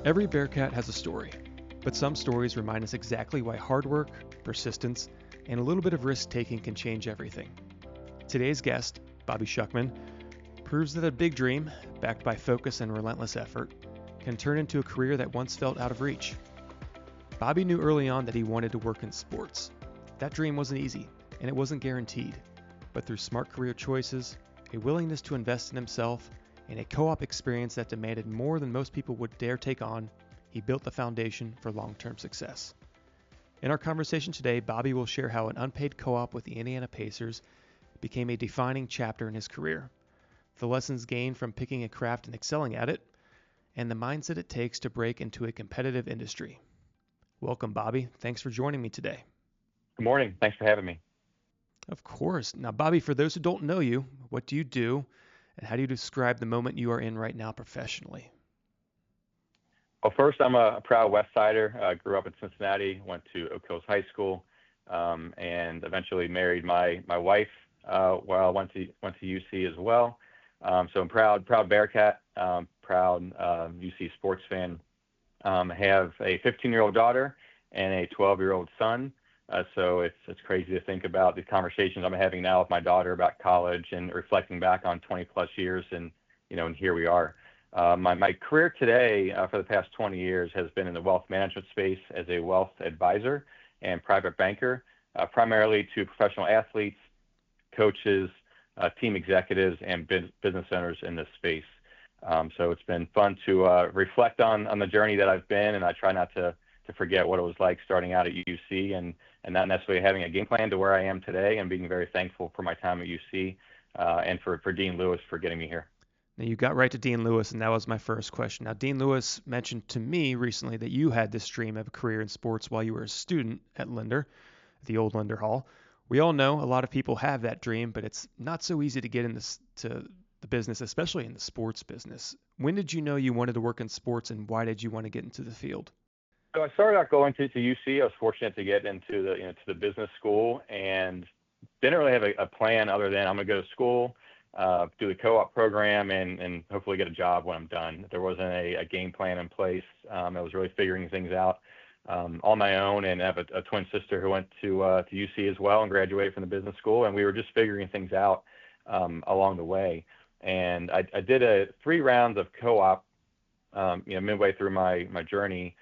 Every Bearcat has a story, but some stories remind us exactly why hard work, persistence, and a little bit of risk taking can change everything. Today's guest, Bobby Schuckmann, proves that a big dream, backed by focus and relentless effort, can turn into a career that once felt out of reach. Bobby knew early on that he wanted to work in sports. That dream wasn't easy, and it wasn't guaranteed, but through smart career choices, a willingness to invest in himself, and a co-op experience that demanded more than most people would dare take on, he built the foundation for long-term success. In our conversation today, Bobby will share how an unpaid co-op with the Indiana Pacers became a defining chapter in his career, the lessons gained from picking a craft and excelling at it, and the mindset it takes to break into a competitive industry. Welcome, Bobby. Thanks for joining me today. Good morning. Thanks for having me. Of course. Now, Bobby, for those who don't know you, what do you do, and how do you describe the moment you are in right now professionally? Well, first, I'm a proud West Sider. Grew up in Cincinnati, went to Oak Hills High School, and eventually married my wife while I went to UC as well. So I'm proud Bearcat, proud UC sports fan. I have a 15-year-old daughter and a 12-year-old son. So it's crazy to think about the conversations I'm having now with my daughter about college and reflecting back on 20 plus years, and here we are. My career today for the past 20 years has been in the wealth management space as a wealth advisor and private banker, primarily to professional athletes, coaches, team executives, and business owners in this space. So it's been fun to reflect on the journey that I've been, and I try not to forget what it was like starting out at UC and not necessarily having a game plan to where I am today, and being very thankful for my time at UC and for Dean Lewis for getting me here. Now, you got right to Dean Lewis, and that was my first question. Now, Dean Lewis mentioned to me recently that you had this dream of a career in sports while you were a student at Lindner, the old Lindner Hall. We all know a lot of people have that dream, but it's not so easy to get into the business, especially in the sports business. When did you know you wanted to work in sports, and why did you want to get into the field? So I started out going to UC. I was fortunate to get into to the business school, and didn't really have a plan other than I'm going to go to school, do the co-op program, and hopefully get a job when I'm done. There wasn't a game plan in place. I was really figuring things out on my own, and I have a twin sister who went to UC as well and graduated from the business school, and we were just figuring things out along the way. And I did 3 rounds of co-op, midway through my journey.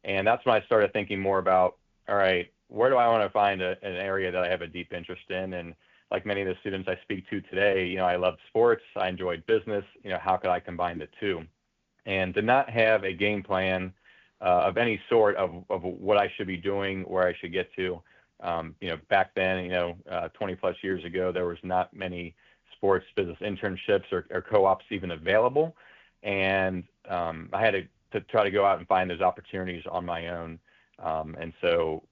And that's when I started thinking more about, all right, where do I want to find an area that I have a deep interest in? And like many of the students I speak to today, I loved sports, I enjoyed business, how could I combine the two? And to not have a game plan of any sort of what I should be doing, where I should get to. Back then, 20 plus years ago, there was not many sports business internships or co-ops even available. And I had to try to go out and find those opportunities on my own. And so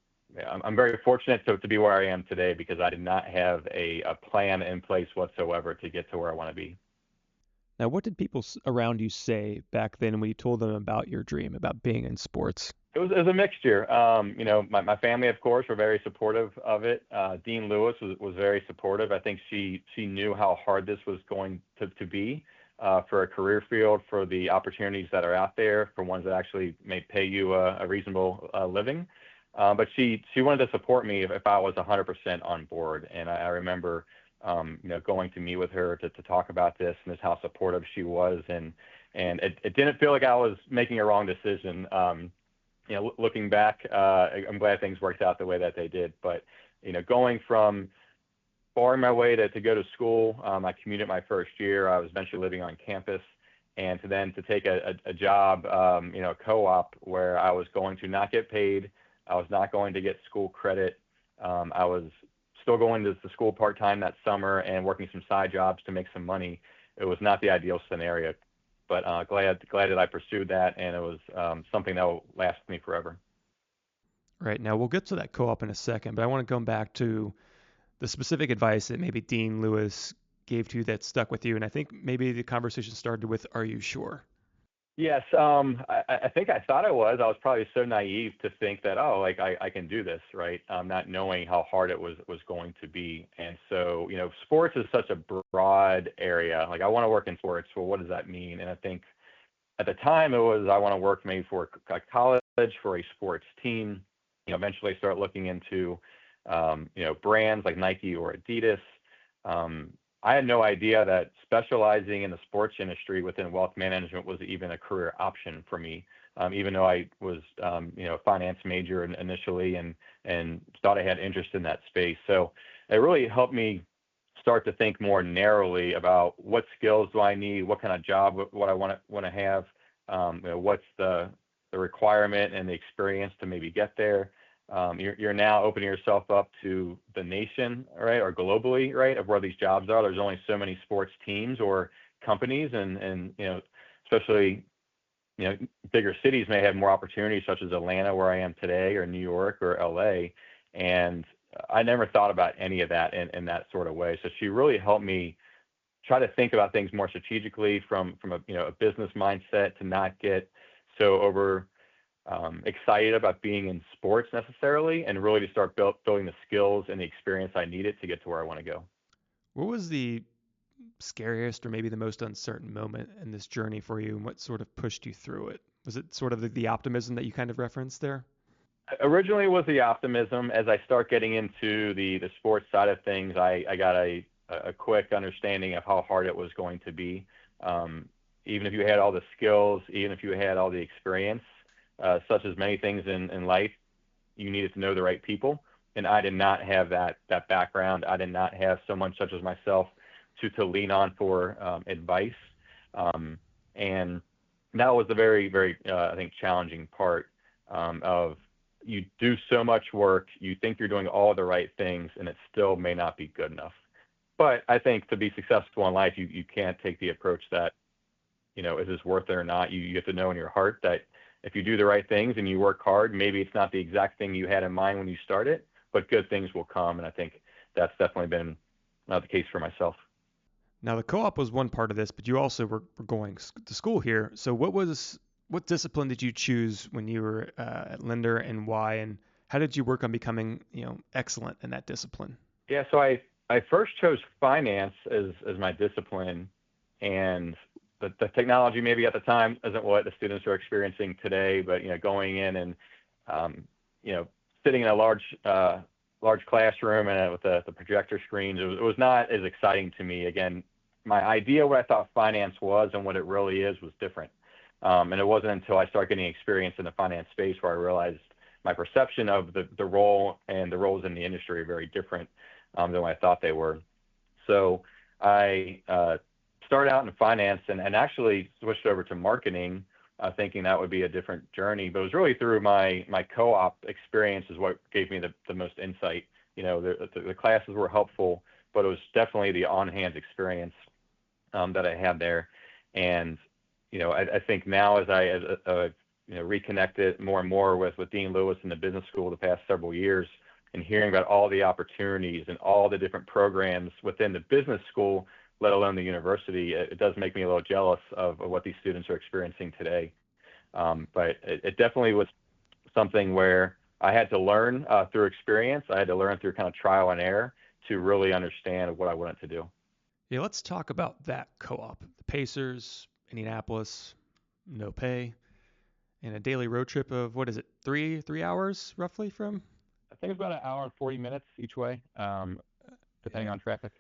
I'm very fortunate to be where I am today, because I did not have a plan in place whatsoever to get to where I want to be. Now, what did people around you say back then when you told them about your dream, about being in sports? It was a mixture. My family, of course, were very supportive of it. Dean Lewis was very supportive. I think she knew how hard this was going to be. For a career field, for the opportunities that are out there, for ones that actually may pay you a reasonable living. But she wanted to support me if I was 100% on board. And I remember, going to meet with her to talk about this, and just how supportive she was. And it didn't feel like I was making a wrong decision. Looking back, I'm glad things worked out the way that they did. But, going from barring my way to go to school. I commuted my first year. I was eventually living on campus, and to take a job, co-op, where I was going to not get paid. I was not going to get school credit. I was still going to the school part-time that summer and working some side jobs to make some money. It was not the ideal scenario, but glad that I pursued that, and it was something that will last me forever. Right. Now, we'll get to that co-op in a second, but I want to go back to the specific advice that maybe Dean Lewis gave to you that stuck with you. And I think maybe the conversation started with, "Are you sure?" Yes, I think I thought I was. I was probably so naive to think that, I can do this, right? Not knowing how hard it was going to be. And so, sports is such a broad area. Like, I want to work in sports. Well, what does that mean? And I think at the time, it was I want to work maybe for a college, for a sports team. Eventually start looking into brands like Nike or Adidas. I had no idea that specializing in the sports industry within wealth management was even a career option for me. Even though I was, a finance major initially and thought I had interest in that space. So it really helped me start to think more narrowly about what skills do I need, what kind of job, what I want to have, what's the requirement and the experience to maybe get there. You're now opening yourself up to the nation, right, or globally, right, of where these jobs are. There's only so many sports teams or companies, and especially bigger cities may have more opportunities, such as Atlanta, where I am today, or New York, or LA, and I never thought about any of that in that sort of way. So she really helped me try to think about things more strategically from a business mindset, to not get so over excited about being in sports necessarily, and really to start building the skills and the experience I needed to get to where I want to go. What was the scariest or maybe the most uncertain moment in this journey for you, and what sort of pushed you through it? Was it sort of the optimism that you kind of referenced there? Originally was the optimism. As I start getting into the sports side of things, I got a quick understanding of how hard it was going to be. Even if you had all the skills, even if you had all the experience, such as many things in life, you needed to know the right people. And I did not have that background. I did not have someone such as myself to lean on for advice. And that was the very, very, I think, challenging part of you do so much work, you think you're doing all the right things, and it still may not be good enough. But I think to be successful in life, you can't take the approach that, is this worth it or not? You have to know in your heart that if you do the right things and you work hard, maybe it's not the exact thing you had in mind when you started, but good things will come. And I think that's definitely been the case for myself. Now, the co-op was one part of this, but you also were going to school here. So what discipline did you choose when you were at Lindner, and why? And how did you work on becoming, excellent in that discipline? Yeah, so I first chose finance as my discipline, and the technology maybe at the time isn't what the students are experiencing today, but going in and um, you know sitting in a large classroom and with the projector screens, it was not as exciting to me. Again, my idea what I thought finance was and what it really is was different. And it wasn't until I started getting experience in the finance space where I realized my perception of the role and the roles in the industry are very different than what I thought they were. So I started out in finance and actually switched over to marketing, thinking that would be a different journey. But it was really through my co-op experience is what gave me the most insight. The classes were helpful, but it was definitely the on-hand experience that I had there. And I think now as I reconnected more and more with Dean Lewis in the business school the past several years, and hearing about all the opportunities and all the different programs within the business school, let alone the university, it does make me a little jealous of what these students are experiencing today. But it definitely was something where I had to learn through experience. I had to learn through kind of trial and error to really understand what I wanted to do. Yeah, let's talk about that co-op. The Pacers, Indianapolis, no pay, and a daily road trip of what is it, 3 hours roughly from? I think it's about an hour and 40 minutes each way, depending Yeah. on traffic.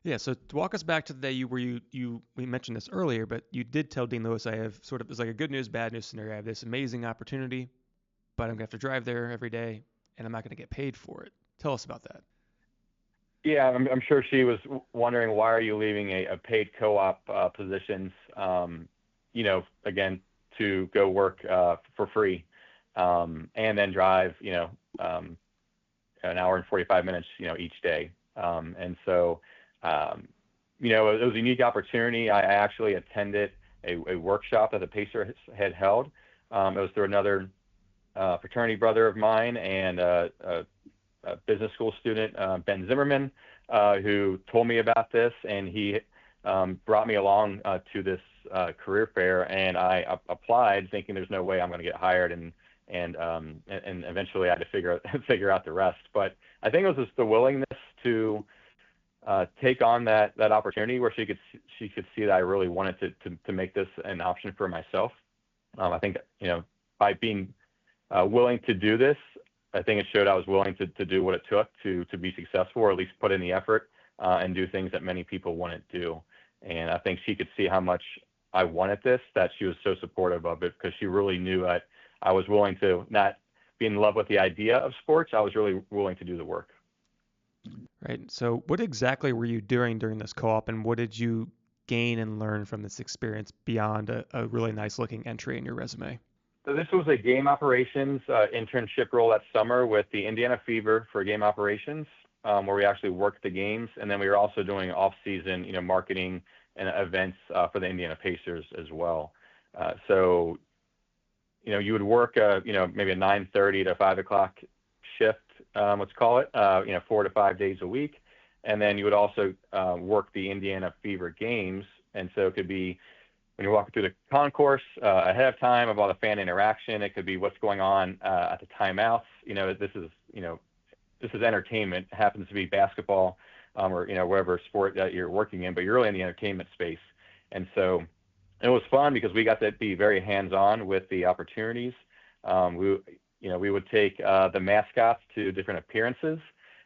Yeah, so to walk us back to the day you we mentioned this earlier, but you did tell Dean Lewis I have sort of it's like a good news, bad news scenario. I have this amazing opportunity, but I'm gonna have to drive there every day, and I'm not gonna get paid for it. Tell us about that. Yeah, I'm sure she was wondering why are you leaving a paid co-op positions, again, to go work for free, and then drive, an hour and 45 minutes, each day. And so, it was a unique opportunity. I actually attended a workshop that the Pacer had held. It was through another fraternity brother of mine and a business school student, Ben Zimmerman, who told me about this, and he brought me along to this career fair, and I applied thinking there's no way I'm going to get hired, and eventually I had to figure out the rest. But I think it was just the willingness to take on that opportunity where she could see that I really wanted to make this an option for myself. I think by being willing to do this, I think it showed I was willing to do what it took to be successful, or at least put in the effort and do things that many people wouldn't do. And I think she could see how much I wanted this, that she was so supportive of it, because she really knew that I was willing to not be in love with the idea of sports. I was really willing to do the work. Right. So what exactly were you doing during this co-op, and what did you gain and learn from this experience beyond a really nice looking entry in your resume? So this was a game operations internship role that summer with the Indiana Fever for game operations, where we actually worked the games, and then we were also doing off-season, marketing and events for the Indiana Pacers as well. So you would work, maybe a 9:30 to 5 o'clock shift, let's call it, 4 to 5 days a week. And then you would also work the Indiana Fever games. And so it could be when you're walking through the concourse ahead of time of all the fan interaction. It could be what's going on at the timeouts. This is entertainment. It happens to be basketball or, whatever sport that you're working in, but you're really in the entertainment space. And so it was fun because we got to be very hands-on with the opportunities. We would take the mascots to different appearances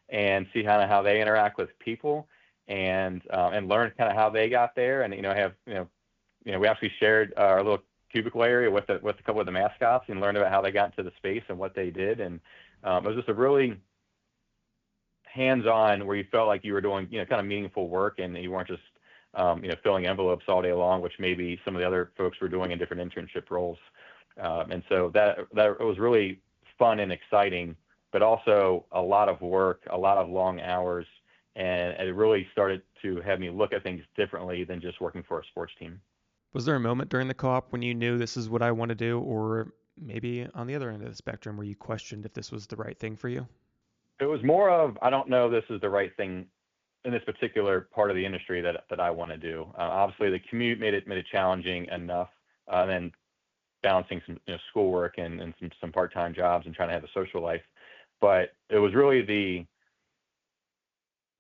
and see kind of how they interact with people, and learn kind of how they got there. And we actually shared our little cubicle area with a couple of the mascots and learned about how they got into the space and what they did. And it was just a really hands-on, where you felt like you were doing kind of meaningful work, and you weren't just filling envelopes all day long, which maybe some of the other folks were doing in different internship roles. And so that was really fun and exciting, but also a lot of work, a lot of long hours, and it really started to have me look at things differently than just working for a sports team. Was there a moment during the co-op when you knew this is what I want to do, or maybe on the other end of the spectrum where you questioned if this was the right thing for you? It was more of, I don't know, this is the right thing in this particular part of the industry that I want to do. Obviously, the commute made it challenging enough, and then balancing some schoolwork and some part-time jobs and trying to have a social life. But it was really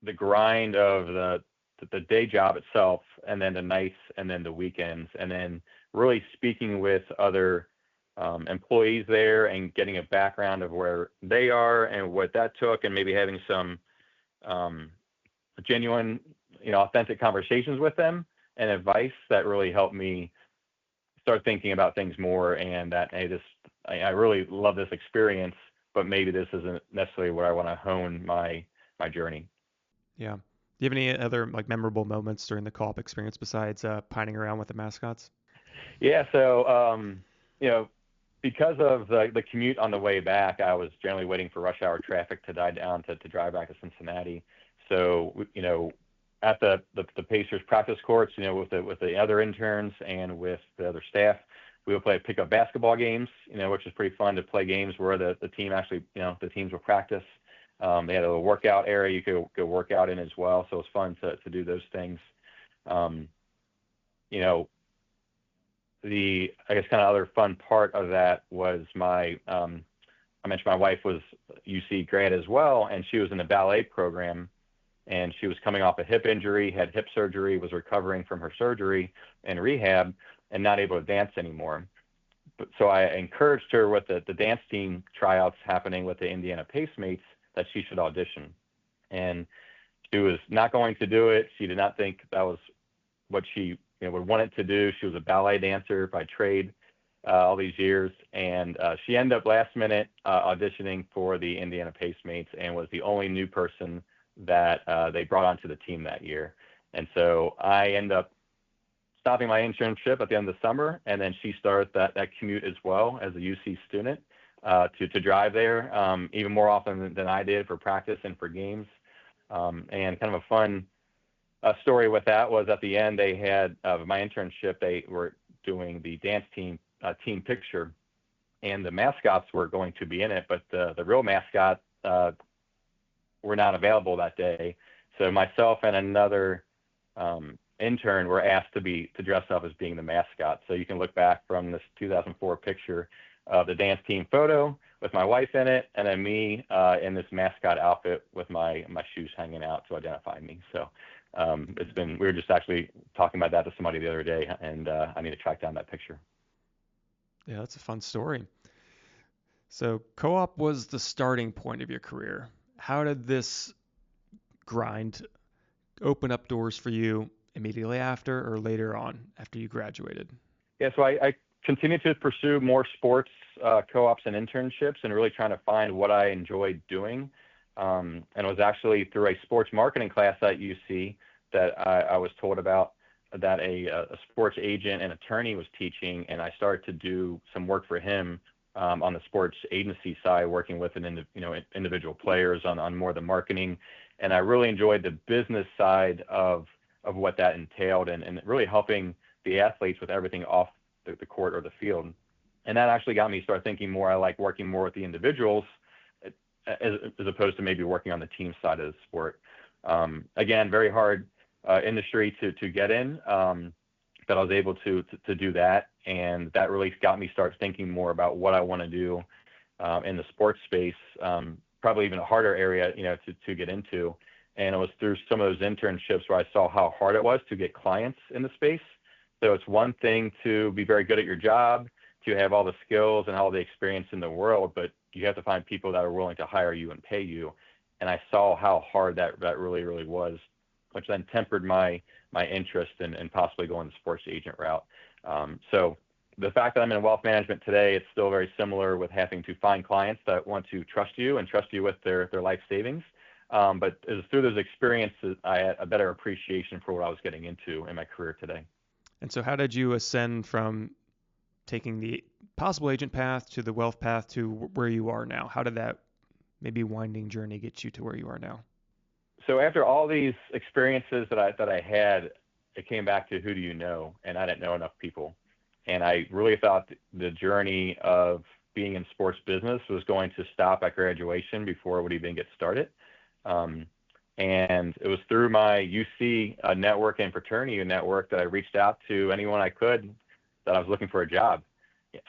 the grind of the day job itself, and then the nights, and then the weekends, and then really speaking with other employees there and getting a background of where they are and what that took, and maybe having some genuine, authentic conversations with them and advice that really helped me start thinking about things more, and that, hey, I really love this experience, but maybe this isn't necessarily where I want to hone my journey. Yeah. Do you have any other memorable moments during the co-op experience besides pining around with the mascots? Yeah, so because of the commute on the way back, I was generally waiting for rush hour traffic to die down to drive back to Cincinnati. So at the Pacers practice courts, with the other interns and with the other staff, we would play pickup basketball games, which is pretty fun to play games where the team actually, the teams will practice. They had a little workout area you could go work out in as well, so it was fun to do those things. You know, the I guess kind of other fun part of that was I mentioned my wife was UC grad as well, and she was in the ballet program, and she was coming off a hip injury, had hip surgery, was recovering from her surgery and rehab, and not able to dance anymore. So I encouraged her with the dance team tryouts happening with the Indiana Pacemates that she should audition. And she was not going to do it. She did not think that was what she would want it to do. She was a ballet dancer by trade all these years. And she ended up last minute auditioning for the Indiana Pacemates and was the only new person that they brought onto the team that year. And so I ended up stopping my internship at the end of the summer, and then she started that commute as well as a UC student to drive there even more often than I did for practice and for games. And kind of a fun story with that was at the end they had my internship, they were doing the dance team team picture, and the mascots were going to be in it, but the real mascot were not available that day. So myself and another intern were asked to dress up as being the mascot. So you can look back from this 2004 picture of the dance team photo with my wife in it, and then me in this mascot outfit with my shoes hanging out to identify me. So we were just actually talking about that to somebody the other day, and I need to track down that picture. Yeah, that's a fun story. So co-op was the starting point of your career. How did this grind open up doors for you immediately after or later on after you graduated? Yeah, so I continued to pursue more sports co-ops and internships, and really trying to find what I enjoyed doing. And it was actually through a sports marketing class at UC that I was told about that a sports agent and attorney was teaching, and I started to do some work for him on the sports agency side, working with individual players on more of the marketing. And I really enjoyed the business side of what that entailed, and really helping the athletes with everything off the court or the field. And that actually got me to start thinking more. I like working more with the individuals as opposed to maybe working on the team side of the sport. Again, very hard industry to get in, but I was able to do that, and that really got me start thinking more about what I want to do in the sports space. Probably even a harder area, to get into. And it was through some of those internships where I saw how hard it was to get clients in the space. So it's one thing to be very good at your job, to have all the skills and all the experience in the world, but you have to find people that are willing to hire you and pay you. And I saw how hard that really, really was, which then tempered my interest in possibly going the sports agent route. So the fact that I'm in wealth management today, it's still very similar with having to find clients that want to trust you and trust you with their life savings. But it was through those experiences I had a better appreciation for what I was getting into in my career today. And so how did you ascend from taking the possible agent path to the wealth path to where you are now? How did that maybe winding journey get you to where you are now? So after all these experiences that I had, it came back to who do you know? And I didn't know enough people. And I really thought the journey of being in sports business was going to stop at graduation before it would even get started. And it was through my UC network and fraternity network that I reached out to anyone I could that I was looking for a job.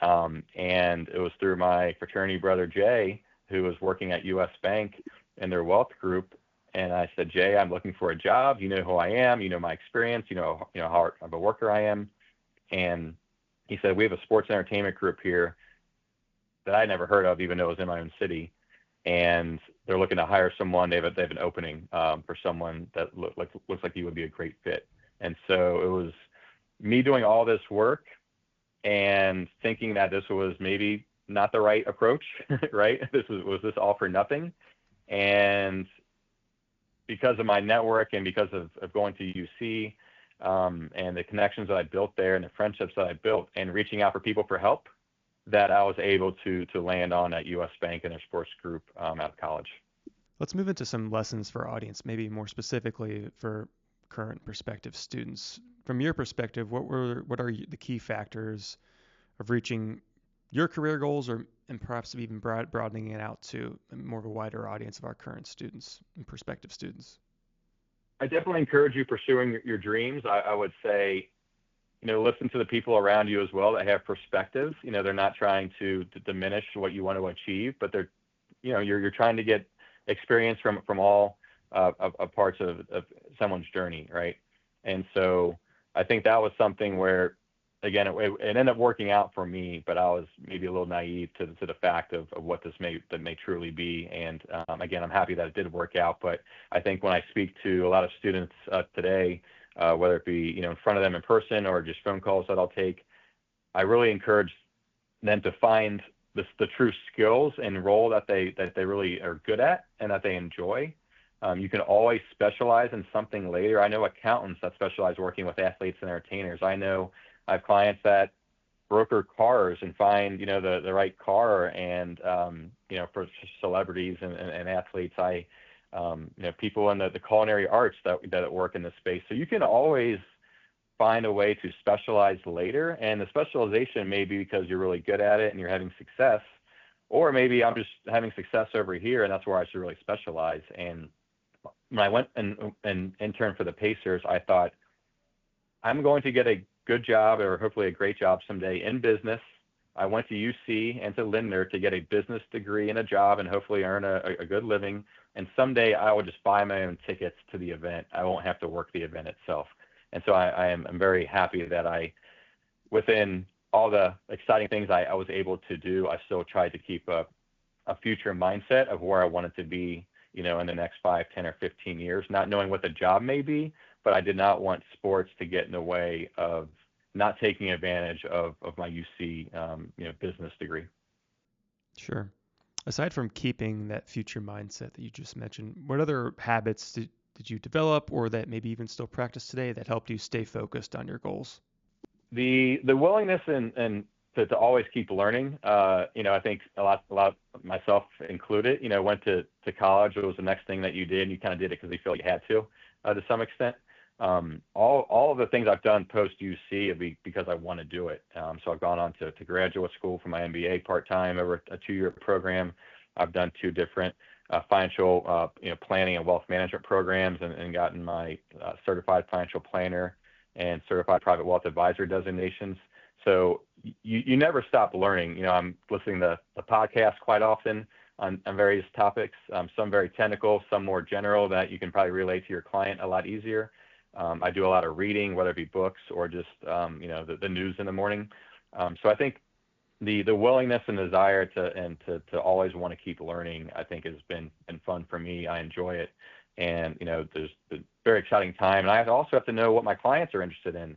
And it was through my fraternity brother, Jay, who was working at US Bank in their wealth group. And I said, Jay, I'm looking for a job. You know who I am. You know my experience. You know how hard of a worker I am. And he said, we have a sports entertainment group here that I never heard of, even though it was in my own city. And they're looking to hire someone. They have an opening for someone that looks like you would be a great fit. And so it was me doing all this work and thinking that this was maybe not the right approach, right? Was this all for nothing? And because of my network and because of going to UC and the connections that I built there and the friendships that I built and reaching out for people for help, that I was able to land on at US Bank and their sports group out of college. Let's move into some lessons for our audience, maybe more specifically for current prospective students. From your perspective, what are the key factors of reaching your career goals, and perhaps even broadening it out to more of a wider audience of our current students and prospective students? I definitely encourage you pursuing your dreams. I would say, listen to the people around you as well that have perspective. They're not trying to diminish what you want to achieve, but they're, you're trying to get experience from all parts of someone's journey, right? And so I think that was something where, again, it ended up working out for me, but I was maybe a little naive to the fact of what this may truly be. And again, I'm happy that it did work out. But I think when I speak to a lot of students today, whether it be in front of them in person or just phone calls that I'll take, I really encourage them to find the true skills and role that they really are good at and that they enjoy. You can always specialize in something later. I know accountants that specialize working with athletes and entertainers. I have clients that broker cars and find the right car, and for celebrities and athletes. People in the culinary arts that work in this space. So you can always find a way to specialize later, and the specialization may be because you're really good at it and you're having success, or maybe I'm just having success over here and that's where I should really specialize. And when I went and interned for the Pacers, I thought I'm going to get a good job or hopefully a great job someday in business. I went to UC and to Lindner to get a business degree and a job and hopefully earn a good living. And someday I will just buy my own tickets to the event. I won't have to work the event itself. And so I'm very happy that within all the exciting things I was able to do, I still tried to keep a future mindset of where I wanted to be, in the next 5, 10, or 15 years, not knowing what the job may be, but I did not want sports to get in the way of not taking advantage of my UC, business degree. Sure. Aside from keeping that future mindset that you just mentioned, what other habits did you develop or that maybe even still practice today that helped you stay focused on your goals? The willingness and to always keep learning. I think a lot myself included. Went to college. It was the next thing that you did. And you kind of did it because you feel like you had to some extent. All of the things I've done post UC have because I want to do it. So I've gone on to graduate school for my MBA part-time over a 2-year program. I've done 2 different financial planning and wealth management programs and gotten my certified financial planner and certified private wealth advisor designations. So you never stop learning. I'm listening to the podcast quite often on various topics, some very technical, some more general that you can probably relate to your client a lot easier. I do a lot of reading, whether it be books or just, the news in the morning. So I think the willingness and desire to always want to keep learning, I think has been fun for me. I enjoy it. And, there's a very exciting time. And I also have to know what my clients are interested in.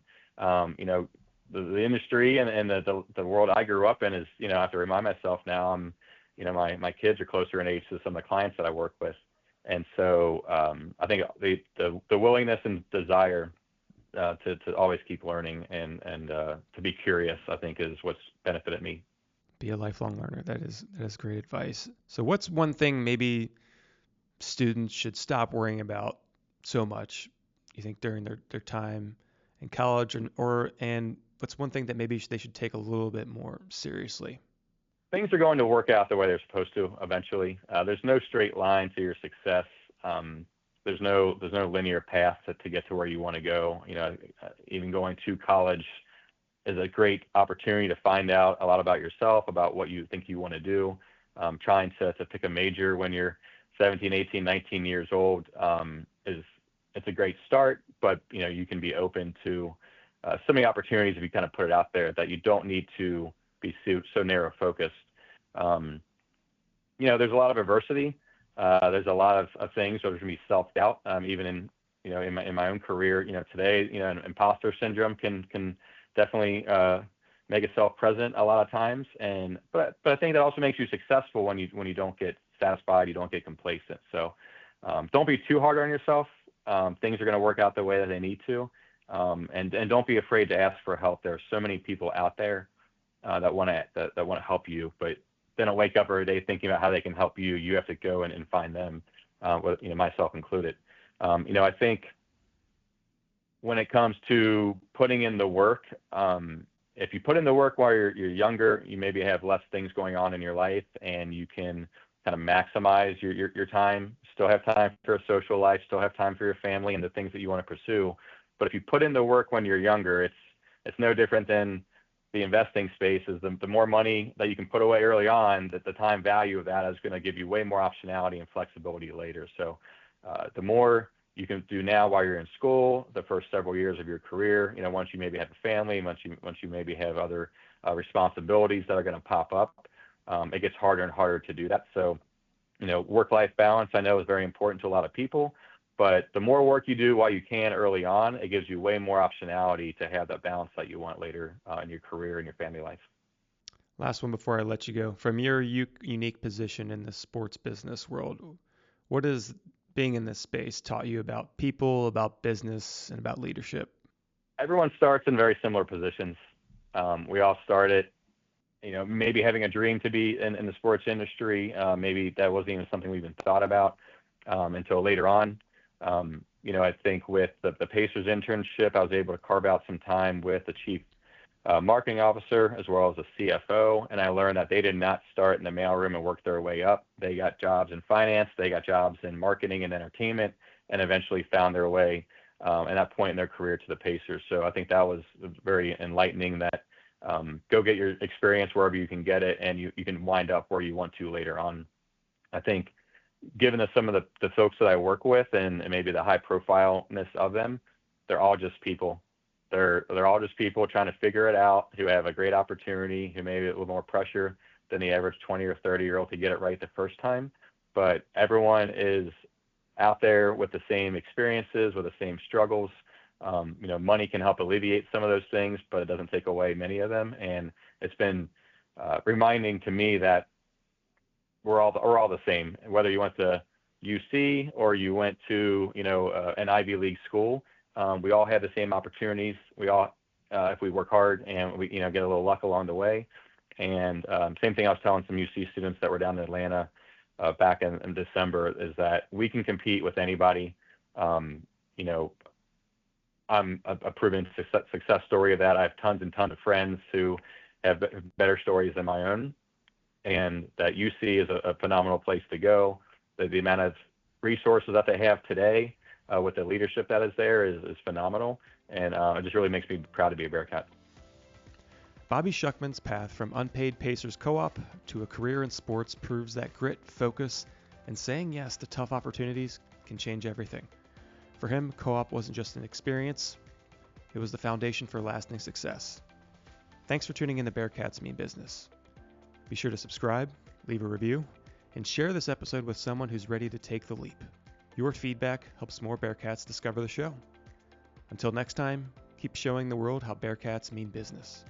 The industry and the world I grew up in is, I have to remind myself now my kids are closer in age to some of the clients that I work with. And so I think the willingness and desire to always keep learning and to be curious, I think, is what's benefited me. Be a lifelong learner. That is great advice. So what's one thing maybe students should stop worrying about so much, you think, during their time in college, and what's one thing that maybe they should take a little bit more seriously? Things are going to work out the way they're supposed to eventually. There's no straight line to your success. There's no linear path to get to where you want to go. Even going to college is a great opportunity to find out a lot about yourself, about what you think you want to do. Trying to pick a major when you're 17, 18, 19 years old it's a great start, but you can be open to so many opportunities if you kind of put it out there that you don't need to be so narrow focused. There's a lot of adversity. There's a lot of things. So there's gonna be self-doubt. Even in my own career, today, imposter syndrome can definitely make itself present a lot of times. But I think that also makes you successful when you don't get satisfied, you don't get complacent. So don't be too hard on yourself. Things are going to work out the way that they need to. And don't be afraid to ask for help. There are so many people out there that want to help you, but they don't wake up every day thinking about how they can help you. You have to go and find them, myself included. I think when it comes to putting in the work, if you put in the work while you're younger, you maybe have less things going on in your life, and you can kind of maximize your time, still have time for a social life, still have time for your family and the things that you want to pursue. But if you put in the work when you're younger, it's no different than the investing space. Is the more money that you can put away early on, that the time value of that is going to give you way more optionality and flexibility later. So the more you can do now while you're in school, the first several years of your career, once you maybe have a family, once you maybe have other responsibilities that are going to pop up, it gets harder and harder to do that. So, work-life balance, I know, is very important to a lot of people, but the more work you do while you can early on, it gives you way more optionality to have that balance that you want later in your career and your family life. Last one before I let you go. From your unique position in the sports business world, what has being in this space taught you about people, about business, and about leadership? Everyone starts in very similar positions. We all started maybe having a dream to be in the sports industry. Maybe that wasn't even something we even thought about until later on. I think with the Pacers internship, I was able to carve out some time with the chief marketing officer as well as the CFO, and I learned that they did not start in the mailroom and work their way up. They got jobs in finance, they got jobs in marketing and entertainment, and eventually found their way at that point in their career to the Pacers. So I think that was very enlightening that go get your experience wherever you can get it, and you can wind up where you want to later on. I think given some of the folks that I work with and maybe the high profileness of them, they're all just people. They're all just people trying to figure it out, who have a great opportunity, who maybe a little more pressure than the average 20 or 30-year-old to get it right the first time. But everyone is out there with the same experiences, with the same struggles. Money can help alleviate some of those things, but it doesn't take away many of them. And it's been reminding to me that we're all the same, whether you went to UC or you went to an Ivy League school. We all have the same opportunities. We all, if we work hard and we get a little luck along the way. And same thing I was telling some UC students that were down in Atlanta back in December is that we can compete with anybody. I'm a proven success story of that. I have tons and tons of friends who have better stories than my own, and that UC is a phenomenal place to go. The amount of resources that they have today with the leadership that is there is phenomenal, and it just really makes me proud to be a Bearcat. Bobby Schuckmann's path from unpaid Pacers co-op to a career in sports proves that grit, focus, and saying yes to tough opportunities can change everything. For him, co-op wasn't just an experience, it was the foundation for lasting success. Thanks for tuning in to Bearcats Mean Business. Be sure to subscribe, leave a review, and share this episode with someone who's ready to take the leap. Your feedback helps more Bearcats discover the show. Until next time, keep showing the world how Bearcats mean business.